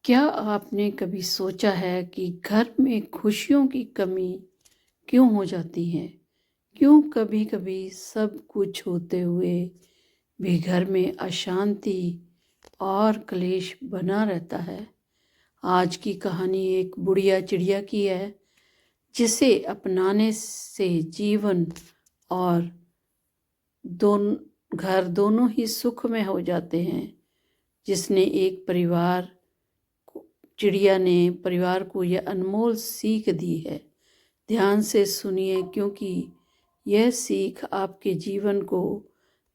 क्या आपने कभी सोचा है कि घर में खुशियों की कमी क्यों हो जाती है? क्यों कभी-कभी सब कुछ होते हुए भी घर में अशांति और क्लेश बना रहता है? आज की कहानी एक बुढ़िया चिड़िया की है, जिसे अपनाने से जीवन और घर दोनों ही सुखमय हो जाते हैं। जिसने एक चिड़िया ने परिवार को यह अनमोल सीख दी है। ध्यान से सुनिए, क्योंकि यह सीख आपके जीवन को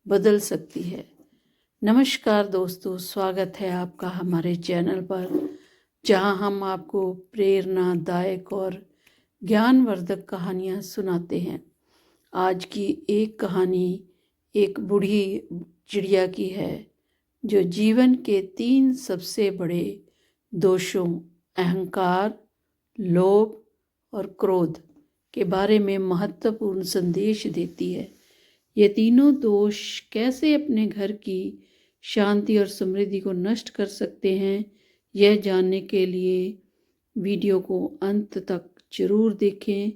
बदल सकती है। नमस्कार दोस्तों, स्वागत है आपका हमारे चैनल पर, जहां हम आपको प्रेरणादायक और ज्ञानवर्धक कहानियां सुनाते हैं। आज की एक कहानी एक बूढ़ी चिड़िया की है, जो जीवन के 3 सबसे बड़े दोषों अहंकार, लोभ और क्रोध के बारे में महत्वपूर्ण संदेश देती है। ये तीनों दोष कैसे अपने घर की शांति और समृद्धि को नष्ट कर सकते हैं, यह जानने के लिए वीडियो को अंत तक जरूर देखें।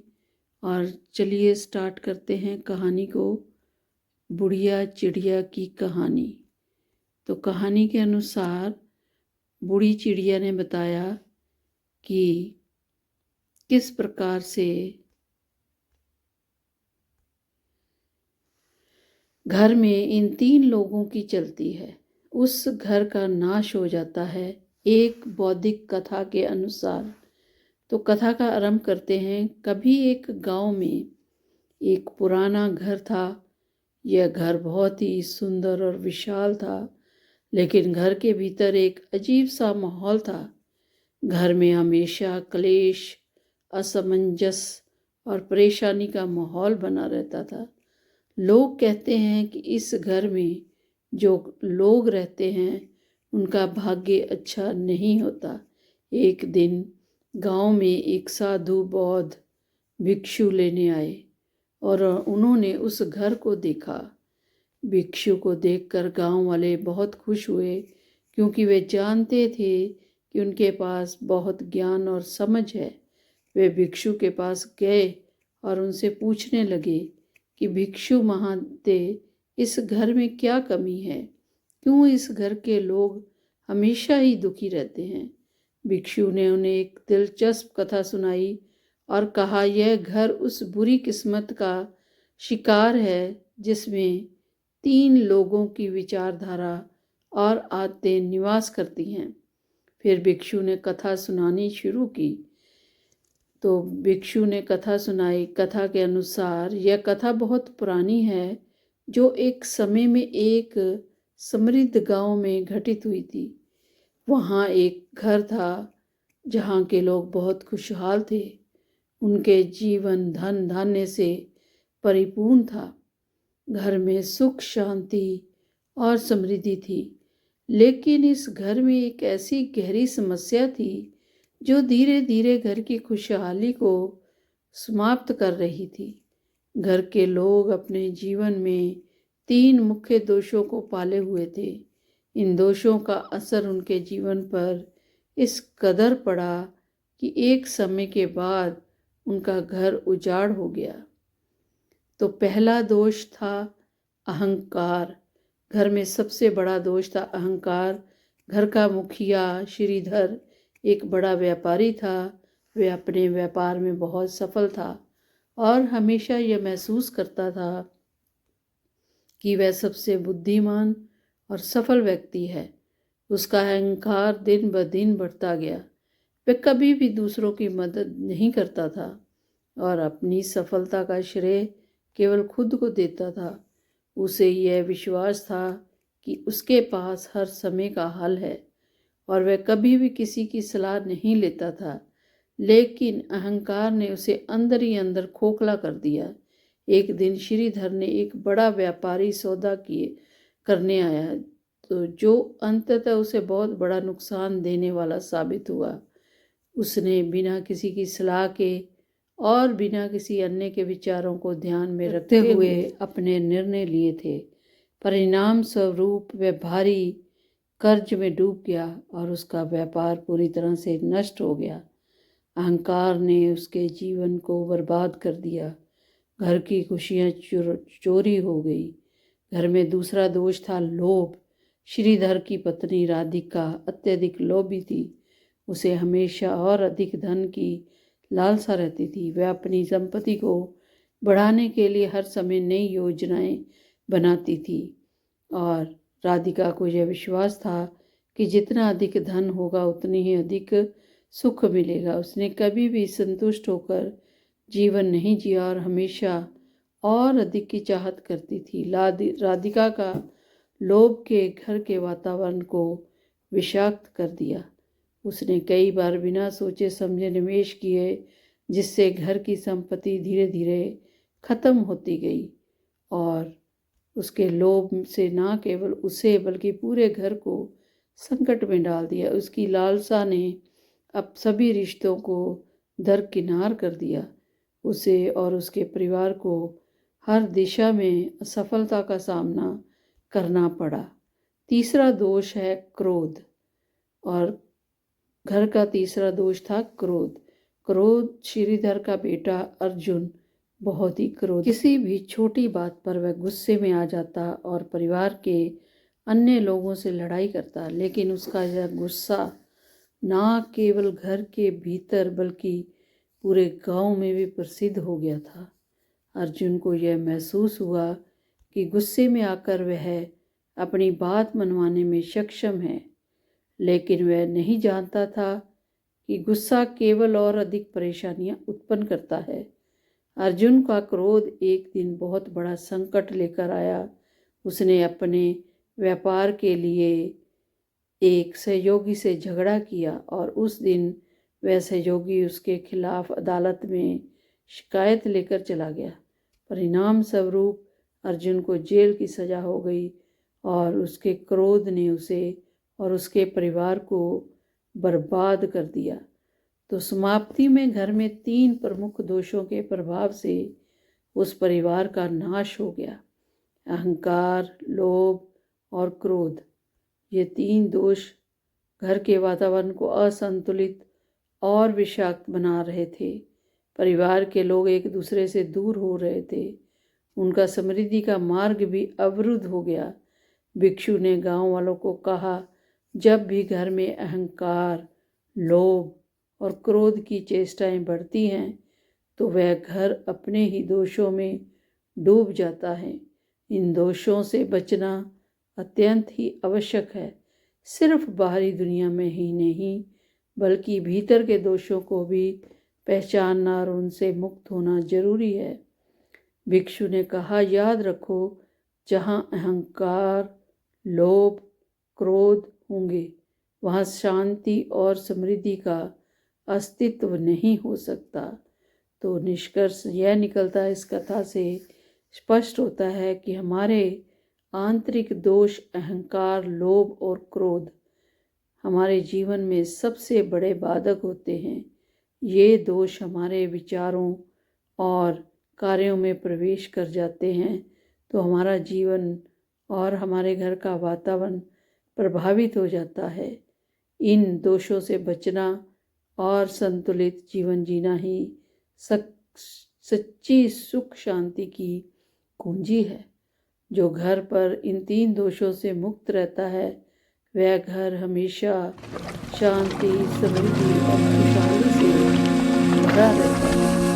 और चलिए स्टार्ट करते हैं कहानी को। बुढ़िया चिड़िया की कहानी। तो कहानी के अनुसार बूढ़ी चिड़िया ने बताया कि किस प्रकार से घर में इन 3 लोगों की चलती है। उस घर का नाश हो जाता है एक बौद्धिक कथा के अनुसार। तो कथा का आरंभ करते हैं। कभी एक गांव में एक पुराना घर था। यह घर बहुत ही सुंदर और विशाल था, लेकिन घर के भीतर एक अजीब सा माहौल था। घर में हमेशा क्लेश, असमंजस और परेशानी का माहौल बना रहता था। लोग कहते हैं कि इस घर में जो लोग रहते हैं उनका भाग्य अच्छा नहीं होता। एक दिन गांव में एक साधु बौद्ध भिक्षु लेने आए और उन्होंने उस घर को देखा। भिक्षु को देखकर गांव वाले बहुत खुश हुए, क्योंकि वे जानते थे कि उनके पास बहुत ज्ञान और समझ है। वे भिक्षु के पास गए और उनसे पूछने लगे कि भिक्षु महाशय, इस घर में क्या कमी है? क्यों इस घर के लोग हमेशा ही दुखी रहते हैं? भिक्षु ने उन्हें एक दिलचस्प कथा सुनाई और कहा, यह घर उस बुरी किस्मत का शिकार है जिसमें 3 लोगों की विचारधारा और आदतें निवास करती हैं। फिर भिक्षु ने कथा सुनानी शुरू की। तो भिक्षु ने कथा सुनाई। कथा के अनुसार यह कथा बहुत पुरानी है, जो एक समय में एक समृद्ध गांव में घटित हुई थी। वहाँ एक घर था जहाँ के लोग बहुत खुशहाल थे। उनके जीवन धन धान्य से परिपूर्ण था। घर में सुख, शांति और समृद्धि थी। लेकिन इस घर में एक ऐसी गहरी समस्या थी जो धीरे धीरे घर की खुशहाली को समाप्त कर रही थी। घर के लोग अपने जीवन में 3 मुख्य दोषों को पाले हुए थे। इन दोषों का असर उनके जीवन पर इस कदर पड़ा कि एक समय के बाद उनका घर उजाड़ हो गया। तो पहला दोष था अहंकार। घर में सबसे बड़ा दोष था अहंकार। घर का मुखिया श्रीधर एक बड़ा व्यापारी था। वह अपने व्यापार में बहुत सफल था और हमेशा यह महसूस करता था कि वह सबसे बुद्धिमान और सफल व्यक्ति है। उसका अहंकार दिन ब दिन बढ़ता गया। वह कभी भी दूसरों की मदद नहीं करता था और अपनी सफलता का श्रेय केवल खुद को देता था। उसे यह विश्वास था कि उसके पास हर समय का हल है और वह कभी भी किसी की सलाह नहीं लेता था। लेकिन अहंकार ने उसे अंदर ही अंदर खोखला कर दिया। एक दिन श्रीधर ने एक बड़ा व्यापारी सौदा करने आया, तो जो अंततः उसे बहुत बड़ा नुकसान देने वाला साबित हुआ। उसने बिना किसी की सलाह के और बिना किसी अन्य के विचारों को ध्यान में रखते हुए अपने निर्णय लिए थे। परिणाम स्वरूप वह भारी कर्ज में डूब गया और उसका व्यापार पूरी तरह से नष्ट हो गया। अहंकार ने उसके जीवन को बर्बाद कर दिया। घर की खुशियाँ चोरी हो गई। घर में दूसरा दोष था लोभ। श्रीधर की पत्नी राधिका अत्यधिक लोभी थी। उसे हमेशा और अधिक धन की लालसा रहती थी। वह अपनी संपत्ति को बढ़ाने के लिए हर समय नई योजनाएं बनाती थी और राधिका को यह विश्वास था कि जितना अधिक धन होगा उतनी ही अधिक सुख मिलेगा। उसने कभी भी संतुष्ट होकर जीवन नहीं जिया और हमेशा और अधिक की चाहत करती थी। राधिका का लोभ के घर के वातावरण को विषाक्त कर दिया। उसने कई बार बिना सोचे समझे निवेश किए, जिससे घर की संपत्ति धीरे धीरे खत्म होती गई और उसके लोभ से न केवल उसे बल्कि पूरे घर को संकट में डाल दिया। उसकी लालसा ने अब सभी रिश्तों को दरकिनार कर दिया। उसे और उसके परिवार को हर दिशा में असफलता का सामना करना पड़ा। तीसरा दोष है क्रोध। और घर का तीसरा दोष था क्रोध। क्रोध श्रीधर का बेटा अर्जुन बहुत ही क्रोध, किसी भी छोटी बात पर वह गुस्से में आ जाता और परिवार के अन्य लोगों से लड़ाई करता। लेकिन उसका यह गुस्सा ना केवल घर के भीतर बल्कि पूरे गांव में भी प्रसिद्ध हो गया था। अर्जुन को यह महसूस हुआ कि गुस्से में आकर वह अपनी बात मनवाने में सक्षम है, लेकिन वह नहीं जानता था कि गुस्सा केवल और अधिक परेशानियां उत्पन्न करता है। अर्जुन का क्रोध एक दिन बहुत बड़ा संकट लेकर आया। उसने अपने व्यापार के लिए एक सहयोगी से झगड़ा किया और उस दिन वह सहयोगी उसके खिलाफ अदालत में शिकायत लेकर चला गया। परिणाम स्वरूप अर्जुन को जेल की सज़ा हो गई और उसके क्रोध ने उसे और उसके परिवार को बर्बाद कर दिया। तो समाप्ति में घर में 3 प्रमुख दोषों के प्रभाव से उस परिवार का नाश हो गया। अहंकार, लोभ और क्रोध, ये 3 दोष घर के वातावरण को असंतुलित और विषाक्त बना रहे थे। परिवार के लोग एक दूसरे से दूर हो रहे थे। उनका समृद्धि का मार्ग भी अवरुद्ध हो गया। भिक्षु ने गांव वालों को कहा, जब भी घर में अहंकार, लोभ और क्रोध की चेष्टाएं बढ़ती हैं तो वह घर अपने ही दोषों में डूब जाता है। इन दोषों से बचना अत्यंत ही आवश्यक है। सिर्फ बाहरी दुनिया में ही नहीं बल्कि भीतर के दोषों को भी पहचानना और उनसे मुक्त होना जरूरी है। भिक्षु ने कहा, याद रखो, जहाँ अहंकार, लोभ, क्रोध होंगे वहाँ शांति और समृद्धि का अस्तित्व नहीं हो सकता। तो निष्कर्ष यह निकलता है, इस कथा से स्पष्ट होता है कि हमारे आंतरिक दोष अहंकार, लोभ और क्रोध हमारे जीवन में सबसे बड़े बाधक होते हैं। ये दोष हमारे विचारों और कार्यों में प्रवेश कर जाते हैं तो हमारा जीवन और हमारे घर का वातावरण प्रभावित हो जाता है। इन दोषों से बचना और संतुलित जीवन जीना ही सच्ची सुख शांति की कुंजी है। जो घर पर इन 3 दोषों से मुक्त रहता है वह घर हमेशा शांति, समृद्धि और खुशहाली से भरा रहता है।